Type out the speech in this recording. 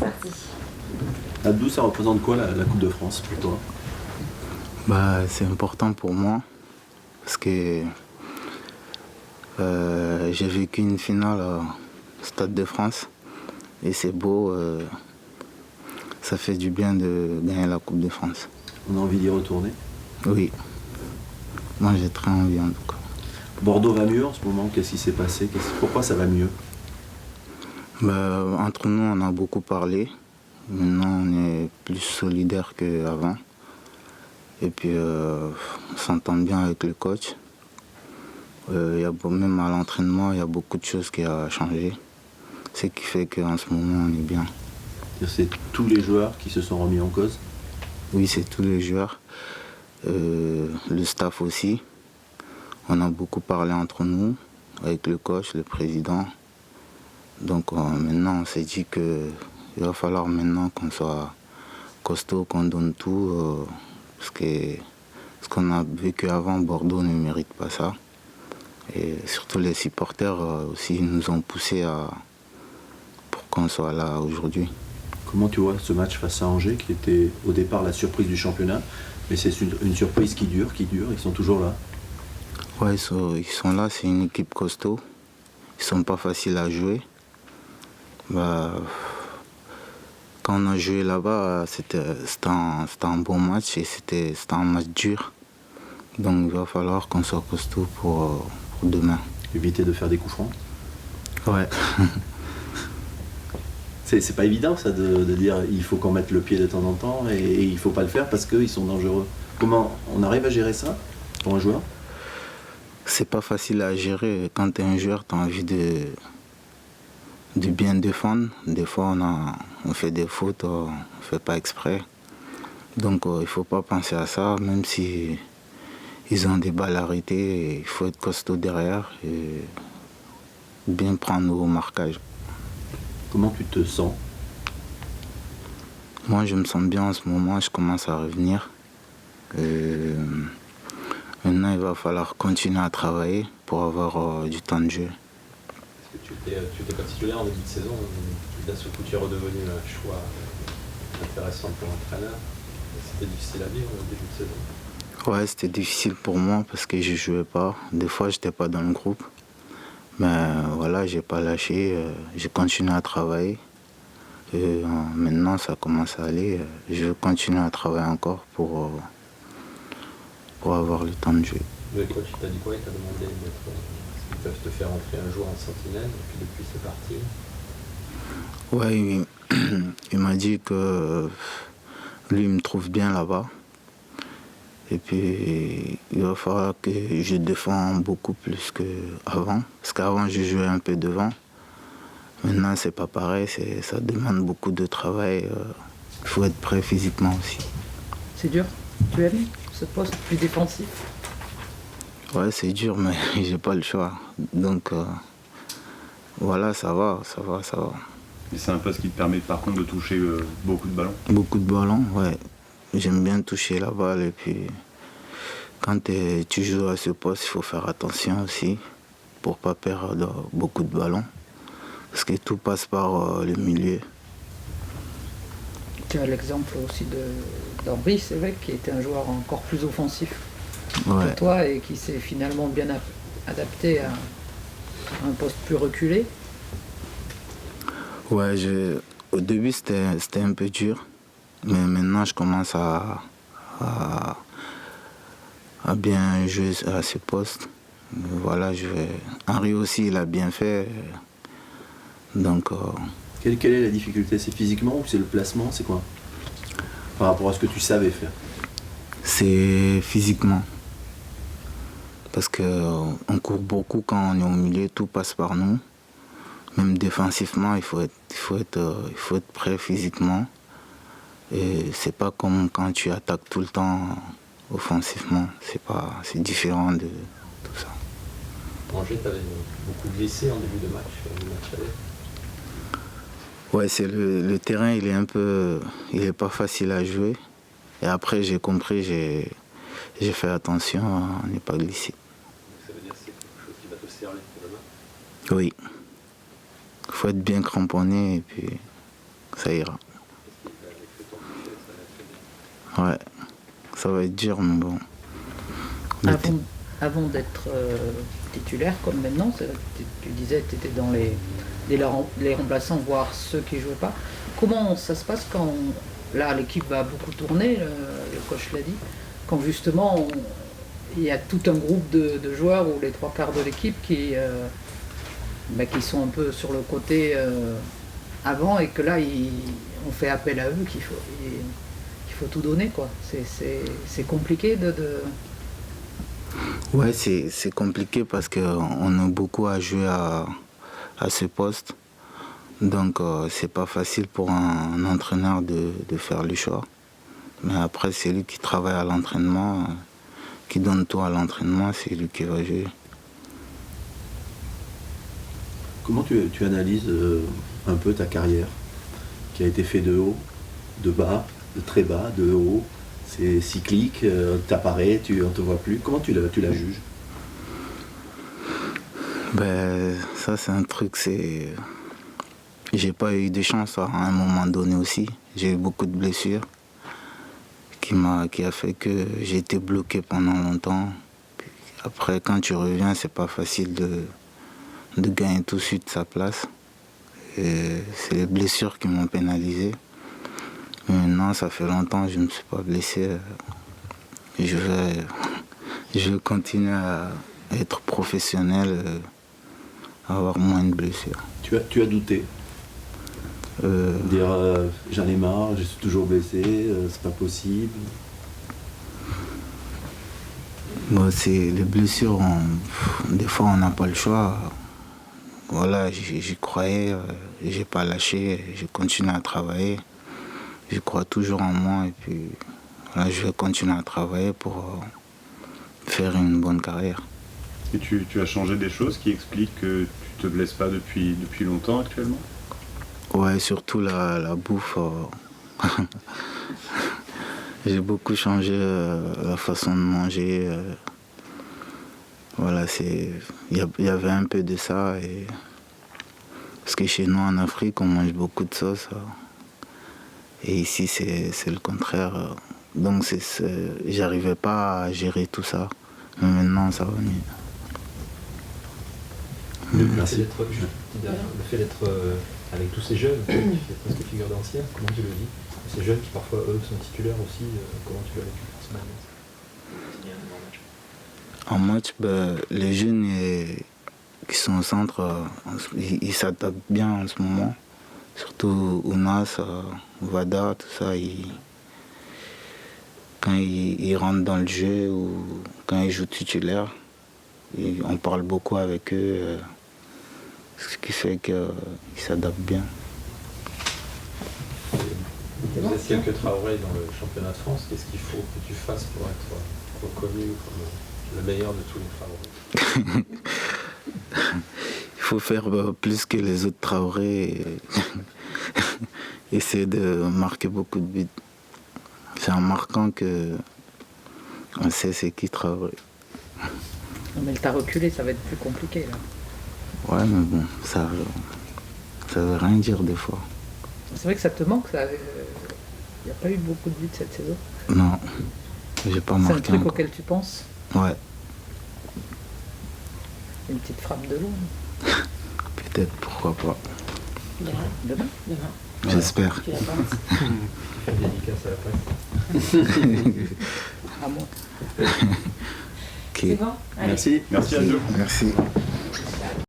Parti. Abdou, ça représente quoi la Coupe de France pour toi? C'est important pour moi parce que j'ai vécu une finale au Stade de France et c'est beau, ça fait du bien de gagner la Coupe de France. On a envie d'y retourner? Oui, moi j'ai très envie en tout cas. Bordeaux va mieux en ce moment, qu'est-ce qui s'est passé? Pourquoi ça va mieux? Entre nous on a beaucoup parlé, maintenant on est plus solidaires qu'avant et puis on s'entend bien avec le coach. Même à l'entraînement, il y a beaucoup de choses qui ont changé. Ce qui fait qu'en ce moment, on est bien. C'est tous les joueurs qui se sont remis en cause? Oui, c'est tous les joueurs. Le staff aussi. On a beaucoup parlé entre nous, avec le coach, le président. Donc maintenant, on s'est dit qu'il va falloir maintenant qu'on soit costaud, qu'on donne tout. Parce que ce qu'on a vécu avant, Bordeaux ne mérite pas ça. Et surtout les supporters aussi nous ont poussés pour qu'on soit là aujourd'hui. Comment tu vois ce match face à Angers, qui était au départ la surprise du championnat, mais c'est une surprise qui dure, ils sont toujours là? Ouais, ils sont là, c'est une équipe costaud. Ils sont pas faciles à jouer. Quand on a joué là-bas, c'était un bon match et c'était un match dur. Donc il va falloir qu'on soit costaud pour demain. Éviter de faire des coups francs? Ouais. C'est pas évident ça de dire il faut qu'on mette le pied de temps en temps et il faut pas le faire parce qu'ils sont dangereux. Comment on arrive à gérer ça pour un joueur? C'est pas facile à gérer. Quand tu es un joueur, tu as envie de bien défendre. Des fois, on fait des fautes, on fait pas exprès. Donc, il faut pas penser à ça, même si ils ont des balles arrêtées. Il faut être costaud derrière et bien prendre nos marquages. Comment tu te sens? Moi, je me sens bien en ce moment. Je commence à revenir. Maintenant, il va falloir continuer à travailler pour avoir du temps de jeu. Est-ce que tu étais pas titulaire en début de saison? D'un seul coup, tu es redevenu un choix intéressant pour l'entraîneur. C'était difficile à vivre au début de saison? Ouais, c'était difficile pour moi parce que je jouais pas. Des fois, j'étais pas dans le groupe. Mais voilà, j'ai pas lâché. J'ai continué à travailler. Et maintenant, ça commence à aller. Je vais continuer à travailler encore pour avoir le temps de jouer. Le coach t'a dit quoi? Il t'a demandé s'ils peuvent te faire entrer un jour en sentinelle et puis depuis c'est parti? Ouais, il m'a dit que lui, il me trouve bien là-bas. Et puis, il va falloir que je défends beaucoup plus qu'avant. Parce qu'avant, je jouais un peu devant. Maintenant, c'est pas pareil. Ça demande beaucoup de travail. Il faut être prêt physiquement aussi. C'est dur. Tu aimes ce poste plus défensif? Ouais, c'est dur, mais j'ai pas le choix. Donc, voilà, ça va. Et c'est un poste qui te permet par contre de toucher beaucoup de ballons? Beaucoup de ballons, ouais. J'aime bien toucher la balle et puis quand tu joues à ce poste, il faut faire attention aussi pour pas perdre beaucoup de ballons parce que tout passe par le milieu. Tu as l'exemple aussi d'Henri, c'est vrai, qui était un joueur encore plus offensif Ouais. que toi et qui s'est finalement bien adapté à un poste plus reculé. Ouais, au début c'était un peu dur, mais maintenant je commence à bien jouer à ce poste. Voilà, Henri aussi, il a bien fait. Donc, Quelle est la difficulté? C'est physiquement ou c'est le placement? C'est quoi? Par rapport à ce que tu savais faire? c'est physiquement. Parce qu'on court beaucoup quand on est au milieu, tout passe par nous. Même défensivement, il faut être prêt physiquement. Et c'est pas comme quand tu attaques tout le temps offensivement. C'est différent de tout ça. Angers, tu avais beaucoup glissé en début de match, le match aller. Ouais, c'est le terrain, il est pas facile à jouer. Et après, j'ai compris, j'ai fait attention à ne pas glisser. Ça veut dire que c'est quelque chose qui va te servir pour demain? Oui. Il faut être bien cramponné et puis ça ira. Ouais, ça va être dur, mais bon. Avant d'être titulaire, comme maintenant, tu disais que tu étais dans les remplaçants, voire ceux qui ne jouaient pas. Comment ça se passe quand, là, l'équipe va beaucoup tourner, le coach l'a dit, quand justement il y a tout un groupe de joueurs ou les 3/4 de l'équipe qui sont un peu sur le côté avant et que là, on fait appel à eux, qu'il faut tout donner, quoi. C'est compliqué de... Ouais, c'est compliqué parce qu'on a beaucoup à jouer à ce poste. Donc c'est pas facile pour un entraîneur de faire le choix. Mais après, c'est lui qui travaille à l'entraînement, qui donne tout à l'entraînement, c'est lui qui va jouer. Comment tu analyses un peu ta carrière qui a été faite de haut, de bas, de très bas, de haut? C'est cyclique, t'apparais, on te voit plus. Comment tu la juges? Ben, ça c'est un truc, j'ai pas eu de chance à un moment donné aussi. J'ai eu beaucoup de blessures qui a fait que j'ai été bloqué pendant longtemps. Après, quand tu reviens, c'est pas facile de gagner tout de suite sa place. Et c'est les blessures qui m'ont pénalisé. Mais maintenant, ça fait longtemps que je ne me suis pas blessé. Je vais continuer à être professionnel, à avoir moins de blessures. Tu as douté? Dire j'en ai marre, je suis toujours blessé, c'est pas possible. Bon, c'est les blessures, des fois on n'a pas le choix. Voilà, j'y croyais, j'ai pas lâché, j'ai continué à travailler. Je crois toujours en moi et puis là, je vais continuer à travailler pour faire une bonne carrière. Et tu as changé des choses qui expliquent que tu te blesses pas depuis longtemps actuellement? Ouais, surtout la bouffe. J'ai beaucoup changé la façon de manger. Voilà, il y avait un peu de ça. Parce que chez nous en Afrique, on mange beaucoup de sauce. Et ici, c'est le contraire. Donc, j'arrivais pas à gérer tout ça. Mais maintenant, ça va mieux. Le fait d'être avec tous ces jeunes, qui fait presque figure d'ancien, comment tu le vis? Ces jeunes qui parfois, eux, sont titulaires aussi, comment tu l'as vécu personnellement? En match, les jeunes qui sont au centre, ils s'adaptent bien en ce moment. Surtout Ounas, Wada, tout ça, quand ils rentrent dans le jeu ou quand ils jouent titulaire, on parle beaucoup avec eux, ce qui fait qu'ils s'adaptent bien. Vous êtes quelques Traoré dans le championnat de France, qu'est-ce qu'il faut que tu fasses pour être reconnu comme le meilleur de tous les Traoré? Il faut faire plus que les autres Traoré et essayer de marquer beaucoup de buts. C'est en marquant qu'on sait c'est qui Traoré. Non, mais t'as reculé, ça va être plus compliqué là. Ouais, mais bon, ça veut rien dire des fois. C'est vrai que ça te manque, il n'y a pas eu beaucoup de buts cette saison. Non, j'ai pas marqué. C'est un truc encore. auquel tu penses? Ouais. Une petite frappe de loin. Peut-être, pourquoi pas. Demain? J'espère. Tu fais une dédicace à la place. À moi. Ok. C'est bon? Allez. Merci. Merci à deux. Merci.